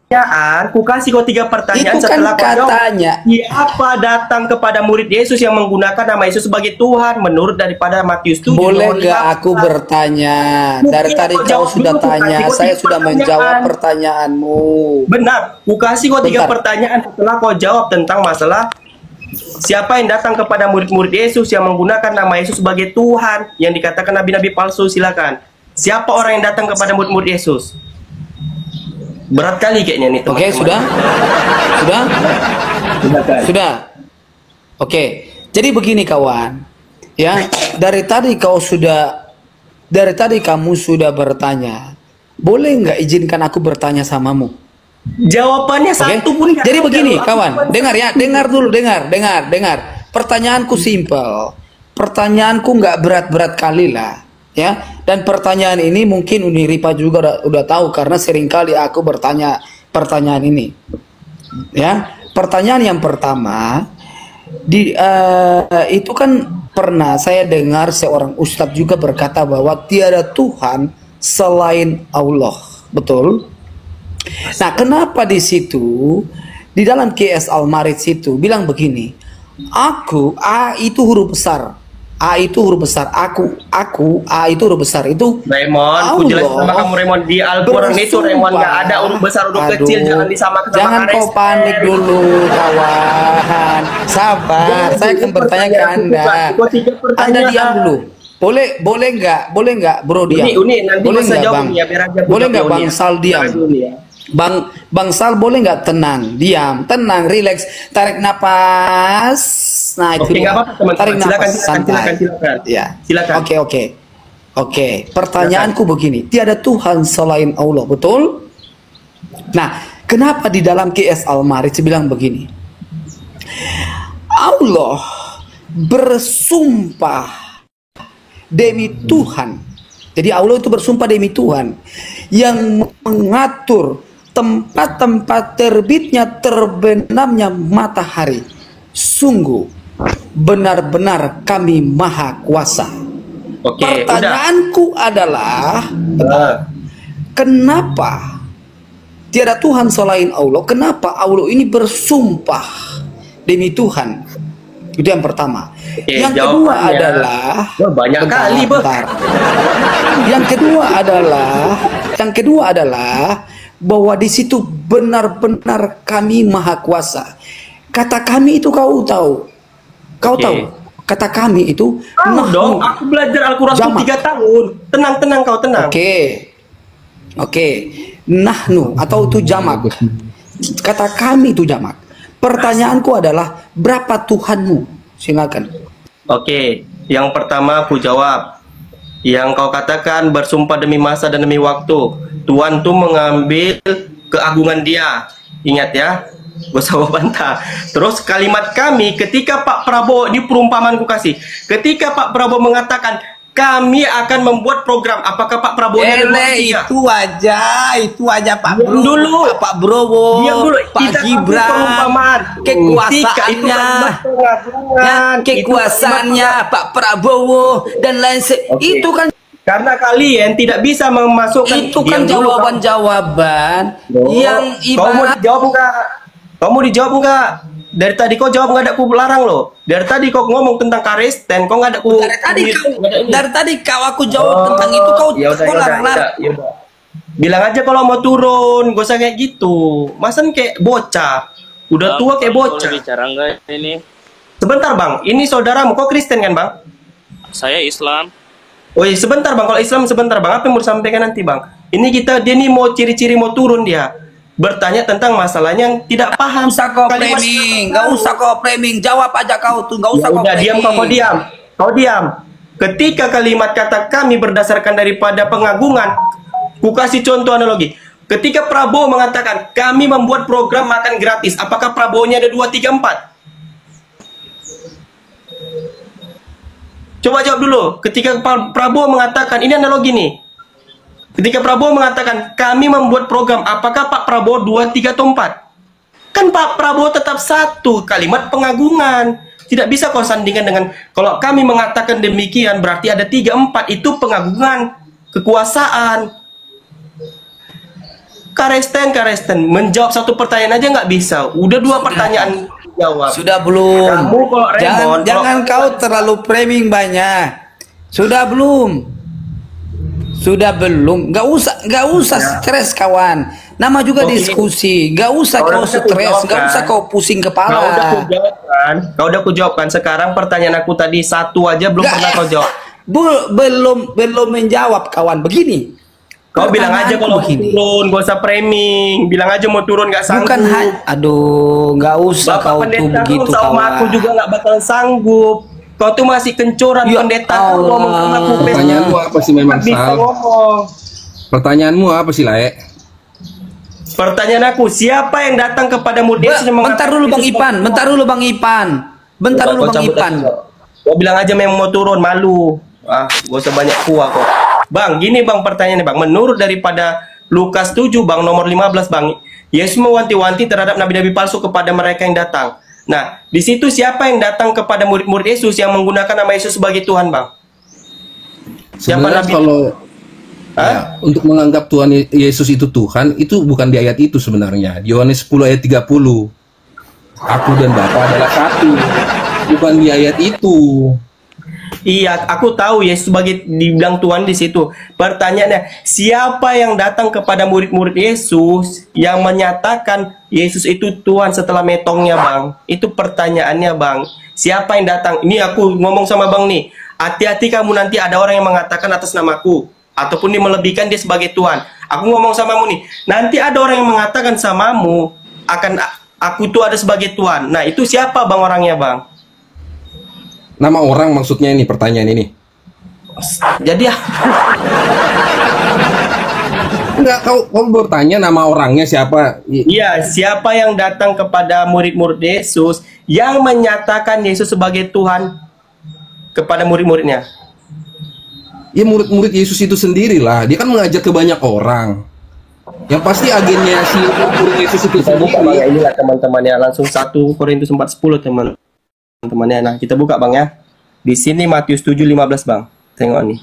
pertanyaan. Ku kasih kau 3 pertanyaan Itu kan setelah kau jawab. katanya. Siapa datang kepada murid Yesus yang menggunakan nama Yesus sebagai Tuhan menurut daripada Matius 7? Boleh nomor nggak 5? aku bertanya? Dari Mungkin tadi kau kau jawab sudah dulu, tanya, kasih kau saya 3 sudah menjawab pertanyaan. pertanyaanmu. Benar, ku kasih kau 3 Bentar. pertanyaan setelah kau jawab tentang masalah siapa yang datang kepada murid-murid Yesus yang menggunakan nama Yesus sebagai Tuhan yang dikatakan nabi-nabi palsu. Silakan. Siapa orang yang datang kepada murid-murid Yesus? Berat kali kayaknya nih Oke, teman-teman. sudah? Silakan. Sudah. Oke. Jadi begini kawan. Ya, dari tadi kamu sudah bertanya. Boleh nggak izinkan aku bertanya samamu? Jawabannya Oke. satu pun nggak Jadi ada begini, loh. kawan. Dengar ya, dengar dulu, dengar. Pertanyaanku simpel. Pertanyaanku nggak berat-berat kali lah, ya. Dan pertanyaan ini mungkin Uni Ripa juga udah tahu karena seringkali aku bertanya pertanyaan ini. Ya, pertanyaan yang pertama itu kan pernah saya dengar seorang ustadz juga berkata bahwa tiada Tuhan selain Allah, betul? Nah, kenapa di situ di dalam QS Al-Marid situ bilang begini, aku A itu huruf besar. A itu huruf besar, aku, A itu huruf besar itu. Raymond, ku jelasin sama kamu Raymond, di Al-Quran itu Raymond nggak ada huruf besar huruf kecil, jangan disamakan sama Jangan kau Ares. panik dulu kawan. Sabar, saya akan bertanya ke Anda. Anda diam dulu. Boleh nggak bro diam? Uni, nanti Boleh bisa nggak jawab bang? ya, biar aja Boleh buka nggak Uni bang ya. Sal diam? Biar aja Uni ya. Bang Sal boleh nggak tenang, diam, tenang, relax, tarik napas. Nah itu Oke, dia. nggak apa-apa, teman-teman. Tarik napas, Silakan. Ya. Silakan. Oke. Pertanyaanku begini, tiada Tuhan selain Allah, betul? Nah, kenapa di dalam QS Al-Marid bilang begini? Allah bersumpah demi Tuhan. Jadi Allah itu bersumpah demi Tuhan yang mengatur tempat-tempat terbitnya terbenamnya matahari. Sungguh benar-benar kami maha kuasa. Oke, Pertanyaanku adalah kenapa tiada Tuhan selain Allah? Kenapa Allah ini bersumpah demi Tuhan? Itu yang pertama. Oke, Yang kedua jawabannya. adalah Banyak kali, Bos. Yang kedua adalah bahwa di situ benar-benar kami maha kuasa. Kata kami itu kau tahu. Kau tahu. Kata kami itu dong, aku belajar Al-Quran Jamak. 3 tahun. Tenang kau, tenang. Oke. Nahnu atau itu jamak. Kata kami itu jamak. Pertanyaanku adalah berapa Tuhanmu? Silakan. Oke, yang pertama aku jawab. Yang kau katakan bersumpah demi masa dan demi waktu. Tuhan tuh mengambil keagungan dia. Ingat ya, gak usah bantah. Terus kalimat kami ketika Pak Prabowo, ini perumpamanku kasih. Ketika Pak Prabowo mengatakan kami akan membuat program. Apakah Pak Prabowo ada itu aja Pak Diam dulu. Pak Browo, Diam dulu. Pak Kita kasih Gibran, perumpamaan. kekuasaannya, kekuasaannya Pak Prabowo dan lain itu kan karena kalian tidak bisa memasukkan itu kan diam dulu, jawaban-jawaban Kau. yang Kau mau ibarat dijawab enggak? Kau mau dijawab enggak? Dari tadi kau jawab nggak ada ku larang loh. Dari tadi kau ngomong tentang Kristen, kau nggak ada ku. dari tadi kau aku jawab tentang itu kau larang-larang. Bilang aja kalau mau turun, gak usah kayak gitu. Masan kayak bocah, udah tua kayak bocah. Bicara enggak ini? Sebentar bang, ini saudaramu, kau Kristen kan bang? Saya Islam. Oh iya, sebentar bang, kalau Islam sebentar bang, apa yang mau disampaikan nanti bang? Ini dia nih mau ciri-ciri mau turun dia. bertanya tentang masalahnya yang tidak paham. Usah kau Kalimat framing, nggak usah kau framing, jawab aja kau tuh, nggak usah Ya kau udah diam, framing. kau diam. Kau diam. Ketika kalimat kata kami berdasarkan daripada pengagungan, ku kasih contoh analogi. Ketika Prabowo mengatakan kami membuat program makan gratis, apakah Prabowo-nya ada 2, 3, 4? Coba jawab dulu. Ketika Prabowo mengatakan, ini analogi nih. Ketika Prabowo mengatakan kami membuat program, apakah Pak Prabowo 2, 3, atau 4? Kan Pak Prabowo tetap satu kalimat pengagungan. Tidak bisa kau sandingkan dengan kalau kami mengatakan demikian berarti ada 3, 4, itu pengagungan kekuasaan. Karesten menjawab satu pertanyaan aja nggak bisa. Udah 2 pertanyaan jawab. Sudah belum? Kamu kalau Raymond, Jangan kau terlalu framing banyak. Sudah belum? Sudah belum? Nggak usah stres kawan. Nama juga diskusi. Nggak usah kau stres. Nggak usah kau pusing kepala. Kau udah kujawabkan. Sekarang pertanyaan aku tadi satu aja belum pernah kau jawab. Belum menjawab kawan. Begini. Kau bilang aja kalau mau turun, gak usah framing. Bilang aja mau turun, gak sanggup. Bukan aduh, nggak usah Bapak kau tuh pendeta begitu sama kawan. aku juga gak bakal sanggup. Kau tuh masih kencoran Ya pendeta. Kau Allah. ngomong sama aku. Pertanyaanmu apa sih memang, Bisa Sal? ngomong. Pertanyaanmu apa sih, Lae? Pertanyaan aku, siapa yang datang kepada murid Yesus yang Bentar dulu Bang Ipan, bentar dulu Bang Ipan. Bentar dulu Bang Ipan. Kau bilang aja memang mau turun, malu. Gak usah banyak kuah kok. Bang, gini Bang pertanyaannya Bang. Menurut daripada Lukas 7 Bang, nomor 15 Bang, Yesus mewanti-wanti terhadap nabi-nabi palsu kepada mereka yang datang. Nah, di situ siapa yang datang kepada murid-murid Yesus yang menggunakan nama Yesus sebagai Tuhan Bang? Siapa Sebenarnya nabi? kalau ya, untuk menganggap Tuhan Yesus itu Tuhan, itu bukan di ayat itu sebenarnya. Di Yohanes 10 ayat 30. Aku dan Bapa adalah satu. Bukan di ayat itu. Iya, aku tahu Yesus sebagai dibilang Tuhan di situ. Pertanyaannya, siapa yang datang kepada murid-murid Yesus yang menyatakan Yesus itu Tuhan setelah metongnya, Bang? Itu pertanyaannya, Bang. Siapa yang datang? Ini aku ngomong sama Bang nih. Hati-hati kamu nanti ada orang yang mengatakan atas namaku ataupun dia melebihkan dia sebagai Tuhan. Aku ngomong samamu nih. Nanti ada orang yang mengatakan samamu akan aku itu ada sebagai Tuhan. Nah, itu siapa Bang orangnya, Bang? Nama orang maksudnya ini pertanyaan ini. Jadi Enggak, kau bertanya nama orangnya siapa? iya, siapa yang datang kepada murid-murid Yesus yang menyatakan Yesus sebagai Tuhan kepada murid-muridnya? Ya murid-murid Yesus itu sendirilah. Dia kan mengajar ke banyak orang. Yang pasti agennya si murid Yesus itu Kita buka Bang, sendiri. inilah teman-temannya langsung 1 Korintus 4:10 teman-temannya. Nah, kita buka Bang ya. Di sini Matius 7:15 Bang. Tengok nih.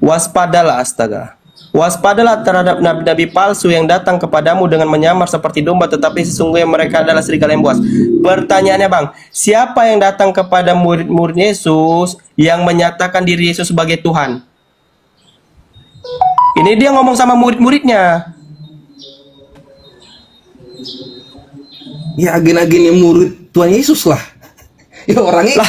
Waspadalah, astaga. Waspadalah terhadap nabi-nabi palsu yang datang kepadamu dengan menyamar seperti domba, tetapi sesungguhnya mereka adalah serigala yang buas. Pertanyaannya Bang, siapa yang datang kepada murid-murid Yesus yang menyatakan diri Yesus sebagai Tuhan? Ini dia ngomong sama murid-muridnya. Ya agen-agennya murid Tuhan Yesus lah. Ya orangnya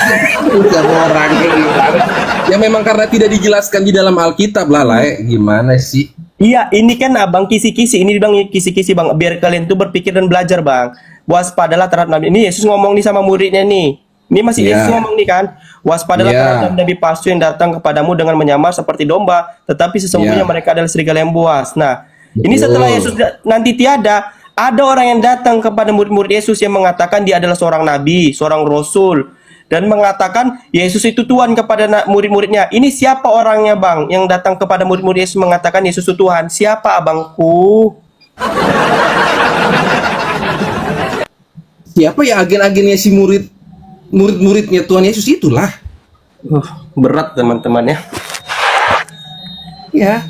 sama orangnya gimana? Ya memang karena tidak dijelaskan di dalam Alkitab lah, gimana sih? Iya, ini kan abang kisi-kisi. Ini bang kisi-kisi bang. Biar kalian tuh berpikir dan belajar bang. Waspadalah terhadap nabi. Ini Yesus ngomong nih sama muridnya nih. Ini masih Yesus ngomong nih kan. Waspadalah terhadap nabi palsu yang datang kepadamu dengan menyamar seperti domba, tetapi sesungguhnya mereka adalah serigala yang buas. Nah, ini setelah Yesus nanti tiada, ada orang yang datang kepada murid-murid Yesus yang mengatakan dia adalah seorang nabi, seorang rasul, dan mengatakan Yesus itu Tuhan kepada murid-muridnya. Ini siapa orangnya bang yang datang kepada murid-murid Yesus mengatakan Yesus itu Tuhan? Siapa abangku? Siapa ya agen-agennya si murid-muridnya Tuhan Yesus itulah. Berat teman-teman ya. Ya.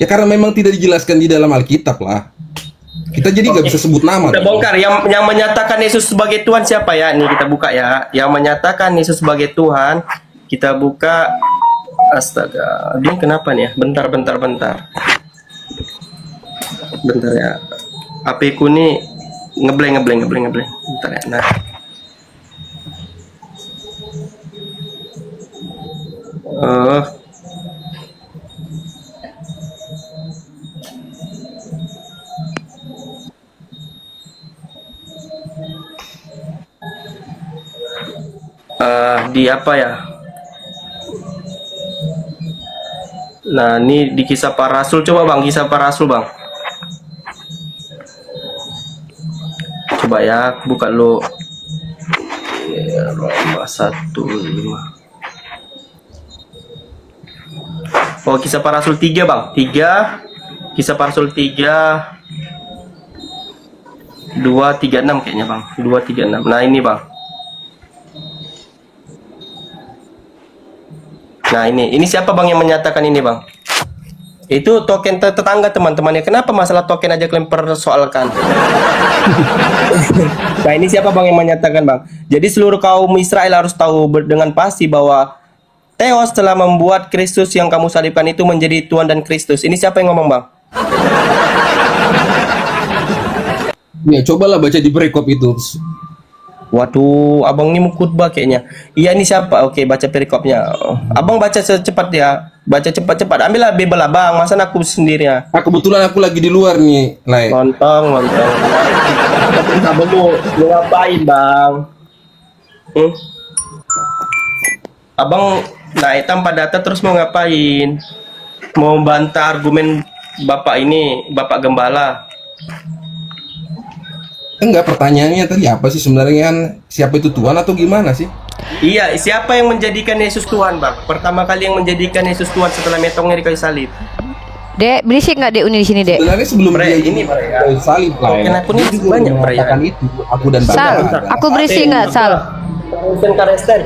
Ya karena memang tidak dijelaskan di dalam Alkitab lah. Kita jadi nggak bisa sebut nama. Kita bongkar yang menyatakan Yesus sebagai Tuhan siapa ya? Nih kita buka ya. Yang menyatakan Yesus sebagai Tuhan, kita buka. Astaga, dia kenapa nih ya? Bentar. Bentar ya. HP ku nih ngebleng. Bentar ya. Nah. di apa ya? Nah, ini di Kisah Para Rasul. Coba Bang, Kisah Para Rasul Bang. Coba ya, buka dulu. Ya, Roma 1:5. Oh, Kisah Para Rasul 3 Bang. 3. Kisah Para Rasul 3 236 kayaknya Bang. 236. Nah, ini Bang. Nah, ini siapa Bang yang menyatakan ini Bang? Itu token tetangga teman-temannya. Kenapa masalah token aja kalian persoalkan? Nah, ini siapa Bang yang menyatakan Bang? Jadi seluruh kaum Israel harus tahu dengan pasti bahwa Theos telah membuat Kristus yang kamu salibkan itu menjadi Tuhan dan Kristus. Ini siapa yang ngomong Bang? Ya, cobalah baca di perikop itu. Waduh, abang ini mau khutbah kayaknya. Iya, ini siapa? Oke, baca perikopnya. Abang baca secepat ya. Baca cepat-cepat. Ambillah Bible abang. Masa aku sendiri ya? Kebetulan aku lagi di luar nih, Lai. Lontong. Abang mau ngapain bang? Abang naik tanpa data terus mau ngapain? Mau bantah argumen bapak ini, bapak gembala? Enggak, pertanyaannya tadi apa sih sebenarnya, kan siapa itu Tuhan atau gimana sih? Iya, siapa yang menjadikan Yesus Tuhan, Bang? Pertama kali yang menjadikan Yesus Tuhan setelah metongnya di kayu salib. Dek, berisik nggak Dek Uni di sini, Dek? Sebenarnya sebelum Bre, dia ini, Bre, ya. salib lah. Token aku ini banyak, Bre, ya. Mengatakan itu, aku dan Bang Sal, ada. aku berisik nggak, Sal? Karesten.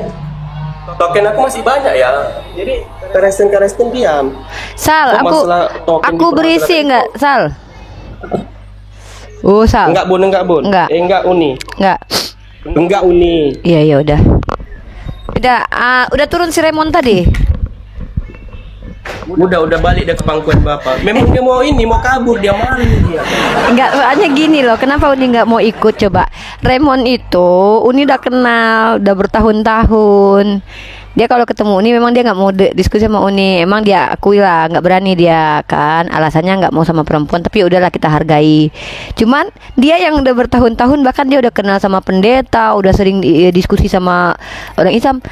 Token aku masih banyak ya. Jadi Karesten diam. Sal, Oh, masalah token aku di berisik peraturan nggak, Sal? Oh, Sal. Enggak, Bun. Enggak. Enggak, Uni. Nggak. Enggak, Uni. Iya, ya udah. Udah turun si Raymond tadi. Udah balik dah ke pangkuan Bapak. Memang dia mau kabur, dia malu dia. Enggak, hanya gini loh. Kenapa Uni nggak mau ikut coba? Raymond itu Uni udah kenal, udah bertahun-tahun. Dia kalau ketemu Uni memang dia nggak mau diskusi sama Uni. Emang dia akui lah nggak berani dia kan. Alasannya nggak mau sama perempuan. Tapi udahlah kita hargai. Cuman dia yang udah bertahun-tahun, bahkan dia udah kenal sama pendeta, udah sering diskusi sama orang Islam.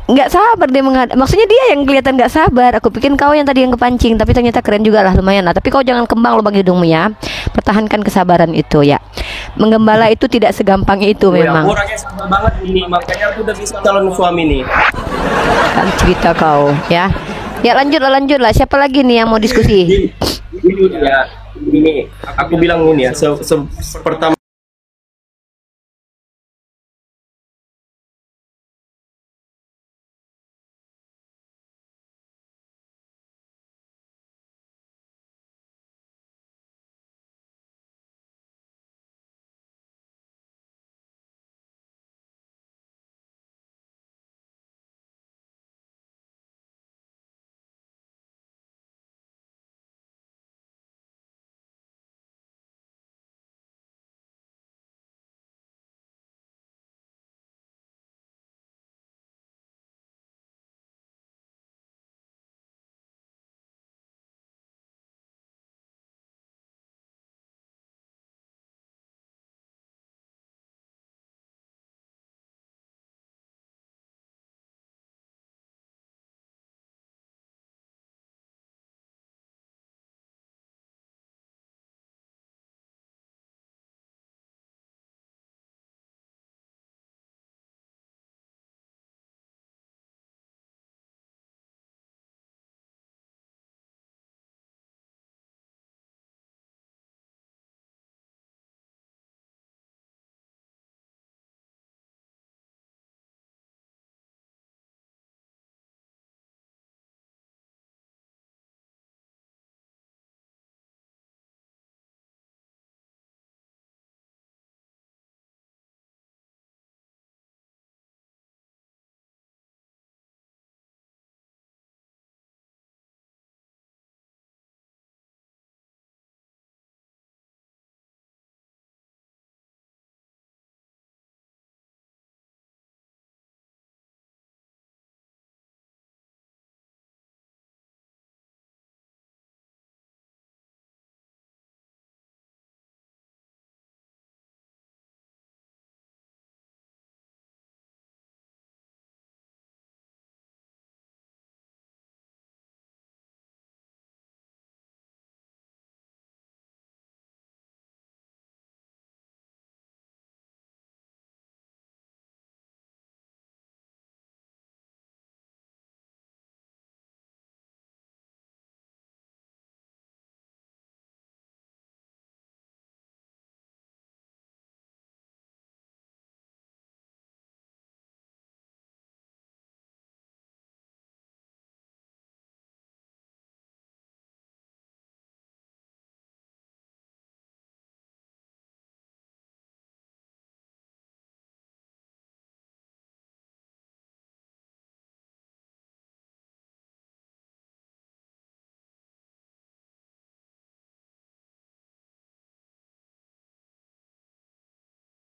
Nggak sabar dia maksudnya dia yang kelihatan nggak sabar. Aku pikir kau yang tadi yang kepancing, tapi ternyata keren juga lah, lumayan lah. Tapi kau jangan kembang lubang hidungmu ya. Pertahankan kesabaran itu ya. Menggembala itu tidak segampang itu memang. Orangnya sabar banget ini, makanya aku udah bisa calon suami nih. Kan cerita kau ya. Ya lanjut lah. Siapa lagi nih yang mau diskusi? Ini aku bilang ini ya. Pertama